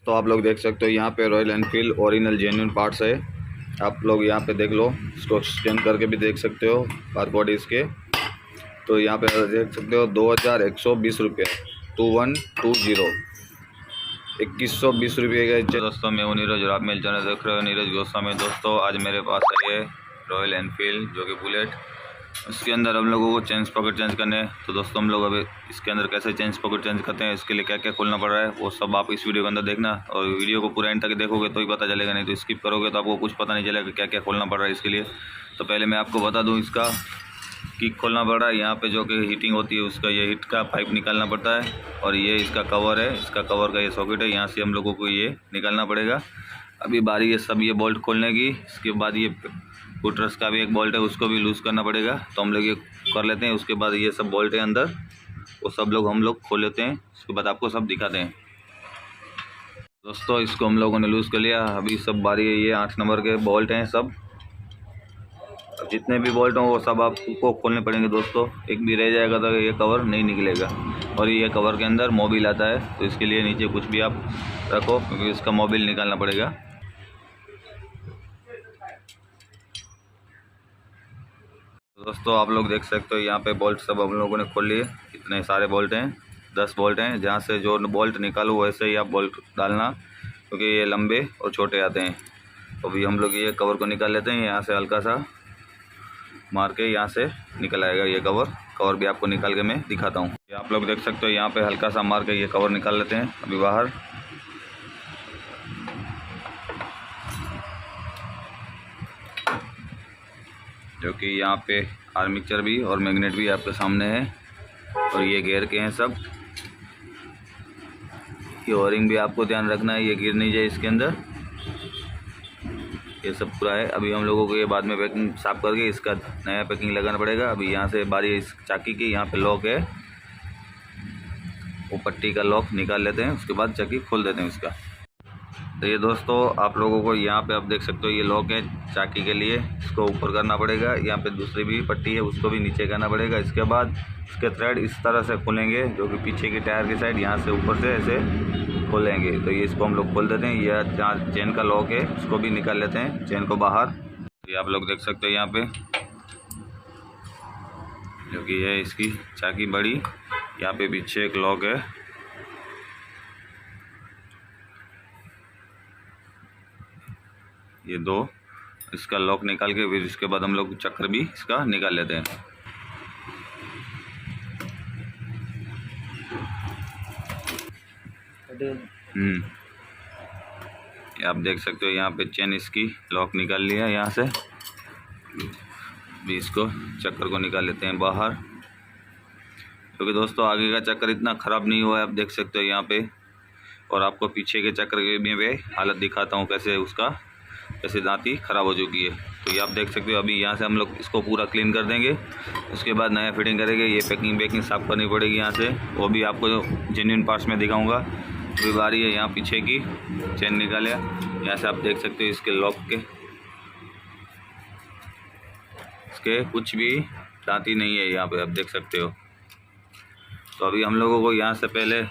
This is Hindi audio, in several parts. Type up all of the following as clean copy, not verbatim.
तो आप लोग देख सकते हो यहाँ पे royal Enfield original genuine parts है। आप लोग यहाँ पे देख लो, इसको स्कैन करके भी देख सकते हो बारकोड इसके। तो यहाँ पे देख सकते हो 2120 रुपये 2120 2120 रुपये का। दोस्तों मैं हूँ नीरज और आप मेरे चैनल देख रहे हो नीरज गोस्वामी। दोस्तों आज मेरे पास है ये रॉयल एनफील्ड जो कि बुलेट, इसके अंदर हम लोगों को चेंज पॉकेट चेंज करने हैं। तो दोस्तों हम लोग अभी इसके अंदर कैसे चेंज पॉकेट चेंज करते हैं, इसके लिए क्या क्या खोलना पड़ रहा है, वो सब आप इस वीडियो के अंदर देखना। और वीडियो को पूरा एंड तक देखोगे तो ही पता चलेगा, नहीं तो स्किप करोगे तो आपको कुछ पता नहीं चलेगा क्या क्या खोलना पड़ रहा है इसके लिए। तो पहले मैं आपको बता दूँ, इसका किक खोलना पड़ रहा है। यहाँ पे जो कि हीटिंग होती है उसका ये हीट का पाइप निकालना पड़ता है। और ये इसका कवर है, इसका कवर का ये सॉकेट है, यहाँ से हम लोगों को ये निकालना पड़ेगा। अभी बारी है सब ये बोल्ट खोलने की। इसके बाद ये फुटरस का भी एक बोल्ट है, उसको भी लूज़ करना पड़ेगा। तो हम लोग ये कर लेते हैं। उसके बाद ये सब बोल्ट है अंदर, वो सब हम लोग खोल लेते हैं। उसके बाद आपको सब दिखाते हैं। दोस्तों इसको हम लोगों ने लूज़ कर लिया। अभी सब बारी है, ये 8 नंबर के बोल्ट हैं सब। अब जितने भी बोल्ट हों वो सब आपको खोलने पड़ेंगे दोस्तों। एक भी रह जाएगा तो ये कवर नहीं निकलेगा। और ये कवर के अंदर मोबिल आता है, तो इसके लिए नीचे कुछ भी आप रखो क्योंकि इसका मोबिल निकालना पड़ेगा। दोस्तों आप लोग देख सकते हो यहाँ पे बोल्ट सब हम लोगों ने खोल लिए। इतने सारे बोल्ट हैं, 10 बोल्ट हैं। जहाँ से जो बोल्ट निकालो वैसे ही आप बोल्ट डालना, क्योंकि ये लंबे और छोटे आते हैं। तो अभी हम लोग ये कवर को निकाल लेते हैं। यहाँ से हल्का सा मार के यहाँ से निकल आएगा ये कवर भी आपको निकाल के मैं दिखाता हूँ। ये आप लोग देख सकते हो यहाँ पे हल्का सा मार के ये कवर निकाल लेते हैं अभी बाहर। जो कि यहाँ पे आर्मेचर भी और मैग्नेट भी आपके सामने है। और ये गियर के हैं सब। ये ओरिंग भी आपको ध्यान रखना है, ये गिर नहीं जाए इसके अंदर। ये सब पूरा है। अभी हम लोगों को ये बाद में पैकिंग साफ करके इसका नया पैकिंग लगाना पड़ेगा। अभी यहाँ से बारी इस चाकी की, यहाँ पे लॉक है, वो पट्टी का लॉक निकाल लेते हैं। उसके बाद चाकी खोल देते हैं उसका। तो ये दोस्तों आप लोगों को यहाँ पे आप देख सकते हो ये लॉक है चाकी के लिए, इसको ऊपर करना पड़ेगा। यहाँ पे दूसरी भी पट्टी है, उसको भी नीचे करना पड़ेगा। इसके बाद इसके थ्रेड इस तरह से खोलेंगे, जो कि पीछे की टायर की साइड यहाँ से ऊपर से ऐसे खोलेंगे। तो ये इसको हम लोग खोल देते हैं। यह जहाँ चेन का लॉक है उसको भी निकाल लेते हैं, चेन को बाहर। ये आप लोग देख सकते हो यहाँ पे जो कि है इसकी चाकी बड़ी। यहाँ पे पीछे एक लॉक है, ये 2। इसका लॉक निकाल के फिर इसके बाद हम लोग चक्कर भी इसका निकाल लेते हैं। ये आप देख सकते हो यहाँ पे चेन इसकी लॉक निकाल लिया यहाँ से। भी इसको चक्कर को निकाल लेते हैं बाहर, क्योंकि दोस्तों आगे का चक्कर इतना ख़राब नहीं हुआ है, आप देख सकते हो यहाँ पे। और आपको पीछे के चक्कर की भी मैं हालत दिखाता हूँ, कैसे दांती ख़राब हो चुकी है। तो ये आप देख सकते हो। अभी यहाँ से हम लोग इसको पूरा क्लीन कर देंगे। उसके बाद नया फिटिंग करेंगे। ये पैकिंग साफ़ करनी पड़ेगी यहाँ से, वो भी आपको जेन्युइन पार्ट्स में दिखाऊंगा। अभी बारी है यहाँ पीछे की, चेन निकाले। यहाँ से आप देख सकते हो इसके लॉक के, इसके कुछ भी दांती नहीं है यहाँ पे, आप देख सकते हो। तो अभी हम लोगों को यहाँ से पहले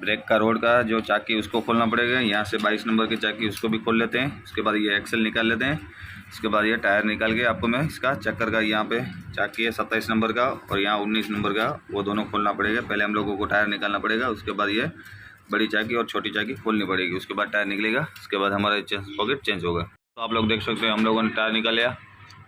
ब्रेक का रोड का जो चाकी उसको खोलना पड़ेगा। यहाँ से 22 नंबर की चाकी उसको भी खोल लेते हैं। उसके बाद ये एक्सेल निकाल लेते हैं। उसके बाद ये टायर निकाल के आपको मैं इसका चक्कर का, यहाँ पे चाकी है 27 नंबर का और यहाँ 19 नंबर का, वो दोनों खोलना पड़ेगा। पहले हम लोगों को टायर निकालना पड़ेगा, उसके बाद ये बड़ी चाकी और छोटी चाकी खोलनी पड़ेगी। उसके बाद टायर निकलेगा, उसके बाद हमारा पॉकेट चेंज होगा। तो आप लोग देख सकते हैं हम लोगों ने टायर निकाल लिया।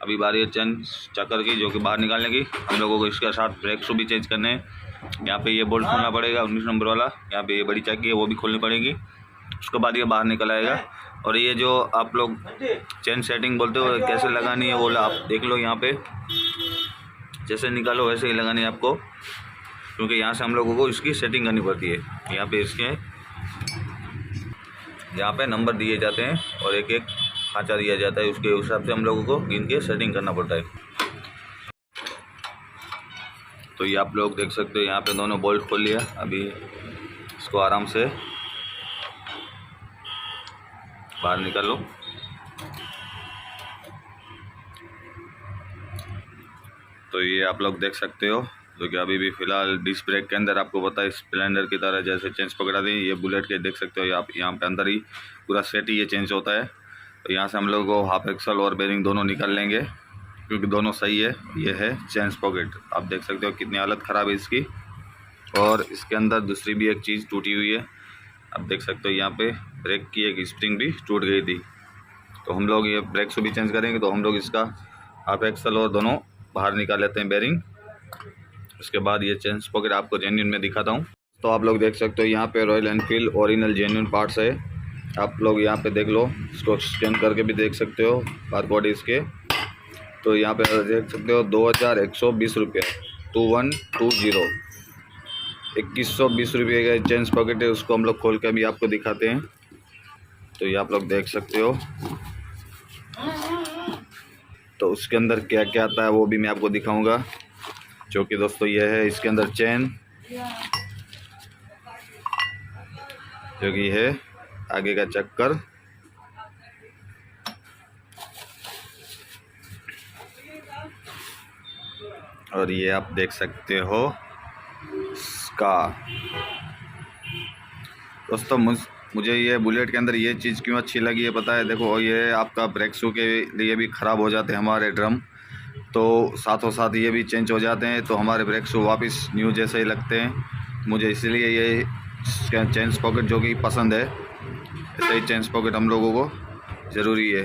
अभी बारी है चेन चक्कर की, जो कि बाहर निकालने की। हम लोगों को इसके साथ ब्रेक शू भी चेंज करने हैं। यहाँ पे ये बोल्ट खोलना पड़ेगा 19 नंबर वाला। यहाँ पे ये बड़ी चाकी है वो भी खोलनी पड़ेगी। उसके बाद ये बाहर निकल आएगा। और ये जो आप लोग चेन सेटिंग बोलते हो कैसे लगानी है, वो आप देख लो। यहाँ पे जैसे निकालो वैसे ही लगानी है आपको, क्योंकि यहाँ से हम लोगों को इसकी सेटिंग करनी पड़ती है। यहाँ पे इसके यहाँ पे नंबर दिए जाते हैं और एक एक खांचा दिया जाता है, उसके हिसाब से हम लोगों को गिन के सेटिंग करना पड़ता है। तो ये आप लोग देख सकते हो यहाँ पे दोनों बोल्ट खोल लिया। अभी इसको आराम से बाहर निकालो। तो ये आप लोग देख सकते हो जो कि अभी भी फ़िलहाल डिस्क ब्रेक के अंदर आपको पता है स्प्लेंडर की तरह जैसे चेंज पकड़ा दी। ये बुलेट के देख सकते हो आप यहाँ पे अंदर ही पूरा सेट ही ये चेंज होता है। तो यहाँ से हम लोग को हाफ एक्सल और बेरिंग दोनों निकाल लेंगे क्योंकि दोनों सही है। ये है चेंज पॉकेट, आप देख सकते हो कितनी हालत ख़राब है इसकी। और इसके अंदर दूसरी भी एक चीज़ टूटी हुई है, आप देख सकते हो यहाँ पे ब्रेक की एक स्प्रिंग भी टूट गई थी। तो हम लोग ये ब्रेक से भी चेंज करेंगे। तो हम लोग इसका हाफ एक्सल और दोनों बाहर निकाल लेते हैं बेरिंग। उसके बाद ये चेंज पॉकेट आपको जेन्युइन में दिखाता हूँ। तो आप लोग देख सकते हो यहाँ पे royal Enfield original genuine parts है। आप लोग यहाँ पे देख लो, इसको स्कैन करके भी देख सकते हो बारकोड इसके। तो यहाँ पे देख सकते हो 2120 रुपये 2120 2120 रुपये का चेंज पॉकेट है। उसको हम लोग खोल के भी आपको दिखाते हैं। तो ये आप लोग देख सकते हो। तो उसके अंदर क्या क्या आता है वो भी मैं आपको दिखाऊंगा, जो कि दोस्तों ये है इसके अंदर चेन, जो कि है आगे का चक्कर, और ये आप देख सकते हो इसका। दोस्तों मुझे ये बुलेट के अंदर ये चीज़ क्यों अच्छी लगी है पता है? देखो ये आपका ब्रेक शू के लिए भी ख़राब हो जाते हैं हमारे ड्रम, तो साथों साथ ये भी चेंज हो जाते हैं। तो हमारे ब्रेक शू वापस न्यू जैसे ही लगते हैं। मुझे इसलिए ये चेंज पॉकेट जो कि पसंद है, ऐसे ही चेंज पॉकेट हम लोगों को ज़रूरी है।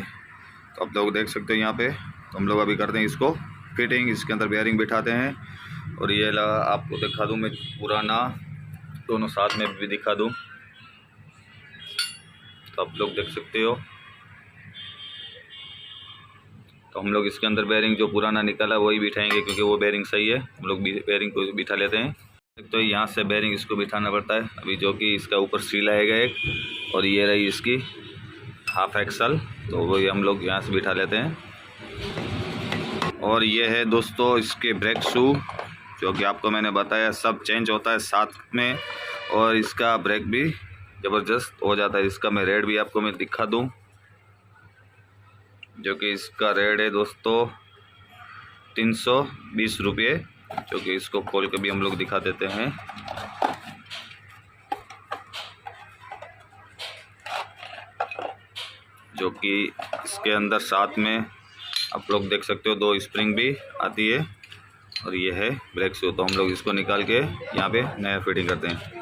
तो आप लोग देख सकते हो यहाँ पे। तो हम लोग अभी करते हैं इसको फिटिंग, इसके अंदर बेयरिंग बिठाते हैं। और ये आपको दिखा दूँ मैं पुराना, दोनों साथ में भी दिखा दूँ। तो आप लोग देख सकते हो। तो हम लोग इसके अंदर बेयरिंग जो पुराना निकाला वही बिठाएंगे क्योंकि वो बेयरिंग सही है। हम लोग बेयरिंग को बिठा लेते हैं। तो यहाँ से बेयरिंग इसको बिठाना पड़ता है अभी, जो कि इसका ऊपर सील आएगा एक, और ये रही इसकी हाफ एक्सल। तो वही हम लोग यहाँ से बिठा लेते हैं। और ये है दोस्तों इसके ब्रेक शू, जो कि आपको मैंने बताया सब चेंज होता है साथ में। और इसका ब्रेक भी ज़बरदस्त हो जाता है। इसका मैं रेट भी आपको मैं दिखा दूँ, जो कि इसका रेट है दोस्तों 320 रुपये, जो कि इसको खोल के भी हम लोग दिखा देते हैं। जो कि इसके अंदर साथ में आप लोग देख सकते हो 2 स्प्रिंग भी आती है। और ये है ब्रेक शू। तो हम लोग इसको निकाल के यहाँ पे नया फिटिंग करते हैं।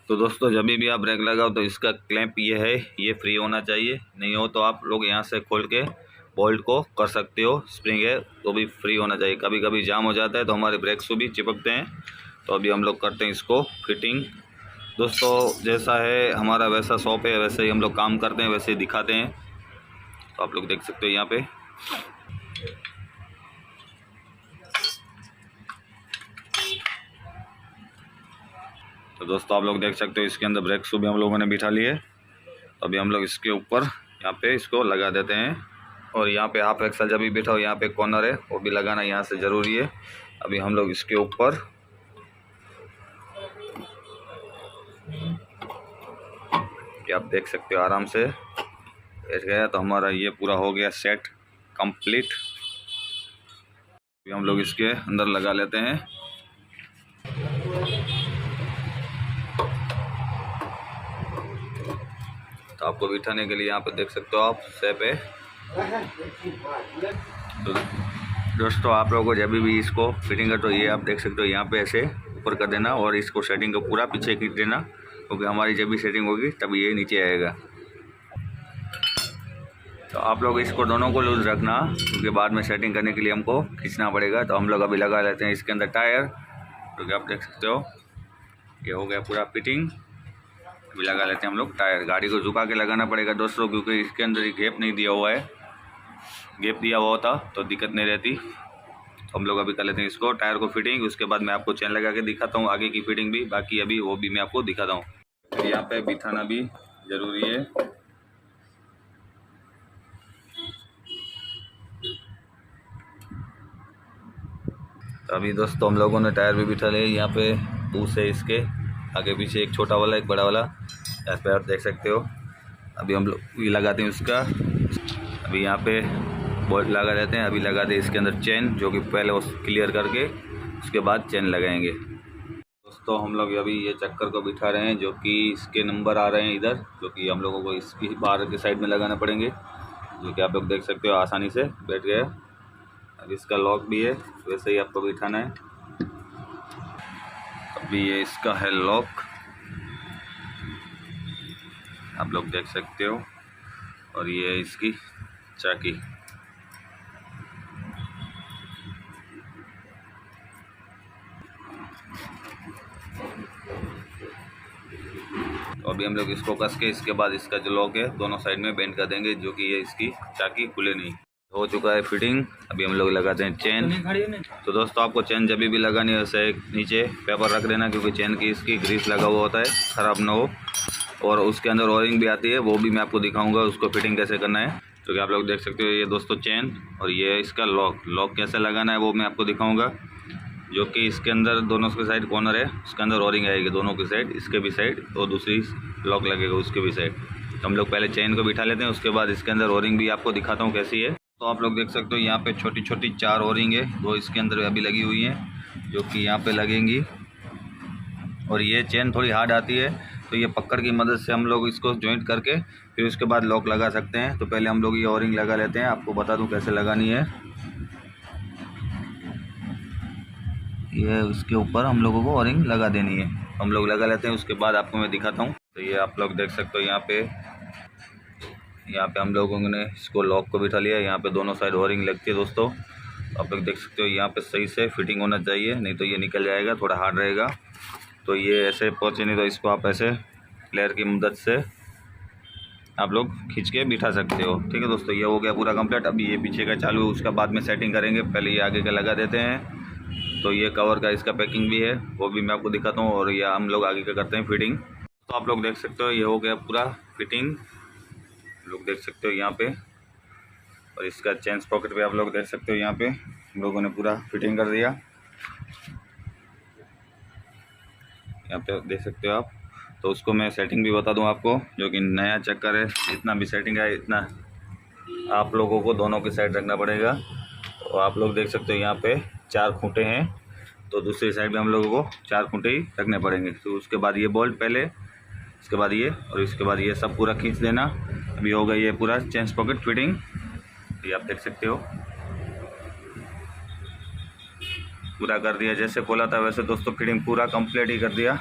तो दोस्तों जब भी आप ब्रेक लगाओ तो इसका क्लैंप ये है, ये फ्री होना चाहिए। नहीं हो तो आप लोग यहाँ से खोल के बोल्ट को कर सकते हो। स्प्रिंग है तो भी फ्री होना चाहिए। कभी कभी जाम हो जाता है तो हमारे ब्रेक शू भी चिपकते हैं। तो अभी हम लोग करते हैं इसको फिटिंग। दोस्तों जैसा है हमारा वैसा शॉप है, वैसे ही हम लोग काम करते हैं, वैसे ही दिखाते हैं। तो आप लोग देख सकते हो यहाँ पे। तो दोस्तों आप लोग देख सकते हो इसके अंदर ब्रेक शू भी हम लोगों ने बिठा लिए। तो अभी हम लोग इसके ऊपर यहाँ पे इसको लगा देते हैं। और यहाँ पे हाफ एक्सल जब भी बिठाओ यहाँ पे कॉर्नर है वो भी लगाना यहाँ से ज़रूरी है। अभी हम लोग इसके ऊपर आप देख सकते हो आराम से बैठ गया। तो हमारा ये पूरा हो गया सेट कंप्लीट। अभी हम लोग इसके अंदर लगा लेते हैं। तो आपको बिठाने के लिए यहाँ पे देख सकते हो आप सेप है। तो दोस्तों आप लोगों को जब भी इसको फिटिंग कर तो ये आप देख सकते हो यहाँ पे ऐसे ऊपर कर देना और इसको सेटिंग को पूरा पीछे खींच देना, क्योंकि हमारी जब भी सेटिंग होगी तब ये नीचे आएगा। तो आप लोग इसको दोनों को लूज रखना, क्योंकि बाद में सेटिंग करने के लिए हमको खींचना पड़ेगा। तो हम लोग अभी लगा लेते हैं इसके अंदर टायर, क्योंकि आप देख सकते हो ये हो गया पूरा फिटिंग। अभी लगा लेते हैं हम लोग टायर। गाड़ी को झुका के लगाना पड़ेगा दोस्तों, क्योंकि इसके अंदर गैप नहीं दिया हुआ है। गैप दिया हुआ होता तो दिक्कत नहीं रहती। तो हम लोग अभी कर लेते हैं इसको टायर को फिटिंग। उसके बाद मैं आपको चेन लगा के दिखाता हूँ आगे की फिटिंग भी, बाकी अभी वो भी मैं आपको दिखाता हूँ। तो यहाँ पे बिठाना भी ज़रूरी है। तो अभी दोस्तों हम लोगों ने टायर भी बिठा लिए। यहाँ पे बूस है इसके आगे पीछे, एक छोटा वाला एक बड़ा वाला, यहाँ पे आप देख सकते हो। अभी हम लोग ये लगाते हैं उसका। अभी यहाँ पे बोल्ट लगा देते हैं। अभी लगा दे इसके अंदर चेन, जो कि पहले वो क्लियर करके उसके बाद चेन लगाएंगे। दोस्तों हम लोग अभी ये चक्कर को बिठा रहे हैं, जो कि इसके नंबर आ रहे हैं इधर, जो कि हम लोगों को इसकी बाहर की साइड में लगाना पड़ेंगे, जो कि आप लोग देख सकते हो आसानी से बैठ गया। अब इसका लॉक भी है, वैसे ही आपको बिठाना है। अभी ये इसका है लॉक, आप लोग देख सकते हो, और ये है इसकी चाकी। तो अभी हम लोग इसको कस के इसके बाद इसका जो लॉक है दोनों साइड में बेंड कर देंगे, जो कि ये इसकी चाकी खुले नहीं। हो चुका है फिटिंग। अभी हम लोग लगाते हैं चेन। तो दोस्तों आपको चेन जब भी लगानी है वैसे एक नीचे पेपर रख देना, क्योंकि चेन की इसकी ग्रीस लगा हुआ होता है, ख़राब ना हो। और उसके अंदर ओरिंग भी आती है, वो भी मैं आपको दिखाऊंगा उसको फिटिंग कैसे करना है। तो कि आप लोग देख सकते हो ये दोस्तों चेन, और ये इसका लॉक कैसे लगाना है वो मैं आपको दिखाऊंगा। जो कि इसके अंदर दोनों के साइड कॉर्नर है, उसके अंदर ओरिंग आएगी दोनों की साइड, इसके भी साइड, और दूसरी लॉक लगेगा उसके भी साइड। तो हम लोग पहले चेन को बिठा लेते हैं, उसके बाद इसके अंदर ओरिंग भी आपको दिखाता हूँ कैसी है। तो आप लोग देख सकते हो यहाँ पे छोटी छोटी 4 ओरिंग है, 2 इसके अंदर अभी लगी हुई हैं, जो कि यहाँ पे लगेंगी। और ये चेन थोड़ी हार्ड आती है, तो ये पकड़ की मदद से हम लोग इसको जॉइंट करके फिर उसके बाद लॉक लगा सकते हैं। तो पहले हम लोग ये ओरिंग लगा लेते हैं, आपको बता दूं कैसे लगानी है। ये उसके ऊपर हम लोगों को ओरिंग लगा देनी है, हम लोग लगा लेते हैं, उसके बाद आपको मैं दिखाता हूँ। तो ये आप लोग देख सकते हो यहाँ पे हम लोगों ने इसको लॉक को बिठा लिया। यहाँ पे दोनों साइड ओरिंग लगती है दोस्तों, आप लोग देख सकते हो। यहाँ पे सही से फिटिंग होना चाहिए, नहीं तो ये निकल जाएगा, थोड़ा हार्ड रहेगा। तो ये ऐसे पहुँचे नहीं, तो इसको आप ऐसे प्लेयर की मदद से आप लोग खींच के बिठा सकते हो। ठीक है दोस्तों, ये हो गया पूरा कंप्लीट। अभी ये पीछे का चालू है, उसका बाद में सेटिंग करेंगे, पहले ये आगे का लगा देते हैं। तो ये कवर का इसका पैकिंग भी है, वो भी मैं आपको दिखाता हूँ, और ये हम लोग आगे का करते हैं फिटिंग। तो आप लोग देख सकते हो ये हो गया पूरा फिटिंग, लोग देख सकते हो यहाँ पे। और इसका चेन पॉकेट पे आप लोग देख सकते हो, यहाँ पे हम लोगों ने पूरा फिटिंग कर दिया, यहाँ पे देख सकते हो आप। तो उसको मैं सेटिंग भी बता दूं आपको, जो कि नया चक्कर है, जितना भी सेटिंग है इतना आप लोगों को दोनों की साइड रखना पड़ेगा। तो आप लोग देख सकते हो यहाँ पे 4 खूंटे हैं, तो दूसरी साइड में हम लोगों को 4 खूंटे ही रखने पड़ेंगे। तो उसके बाद ये बोल्ट पहले, इसके बाद ये, और इसके बाद ये सब पूरा खींच देना। अभी हो गई ये पूरा चेन पॉकेट फिटिंग, ये आप देख सकते हो पूरा कर दिया। जैसे खोला था वैसे दोस्तों फिटिंग पूरा कंप्लीट ही कर दिया।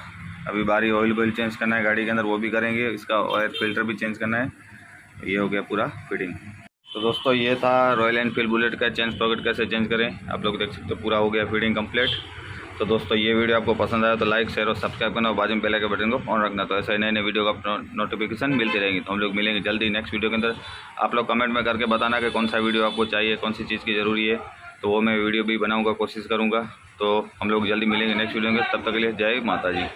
अभी बारी ऑयल चेंज करना है गाड़ी के अंदर, वो भी करेंगे, इसका ऑयल फिल्टर भी चेंज करना है। ये हो गया पूरा फिटिंग। तो दोस्तों ये था रॉयल एनफील्ड बुलेट का चेन पॉकेट कैसे चेंज करें, आप लोग देख सकते हो पूरा हो गया फिटिंग कंप्लीट। तो दोस्तों ये वीडियो आपको पसंद आया तो लाइक शेयर और सब्सक्राइब करना, और बाजू में बेल आइकन बटन को ऑन रखना। तो ऐसे नए नए वीडियो का नोटिफिकेशन मिलती रहेंगी। तो हम लोग मिलेंगे जल्दी नेक्स्ट वीडियो के अंदर। आप लोग कमेंट में करके बताना कि कौन सा वीडियो आपको चाहिए, कौन सी चीज़ की ज़रूरी है, तो वो मैं वीडियो भी बनाऊँगा, कोशिश करूँगा। तो हम लोग जल्दी मिलेंगे नेक्स्ट वीडियो में, तब तक के लिए जय माता जी।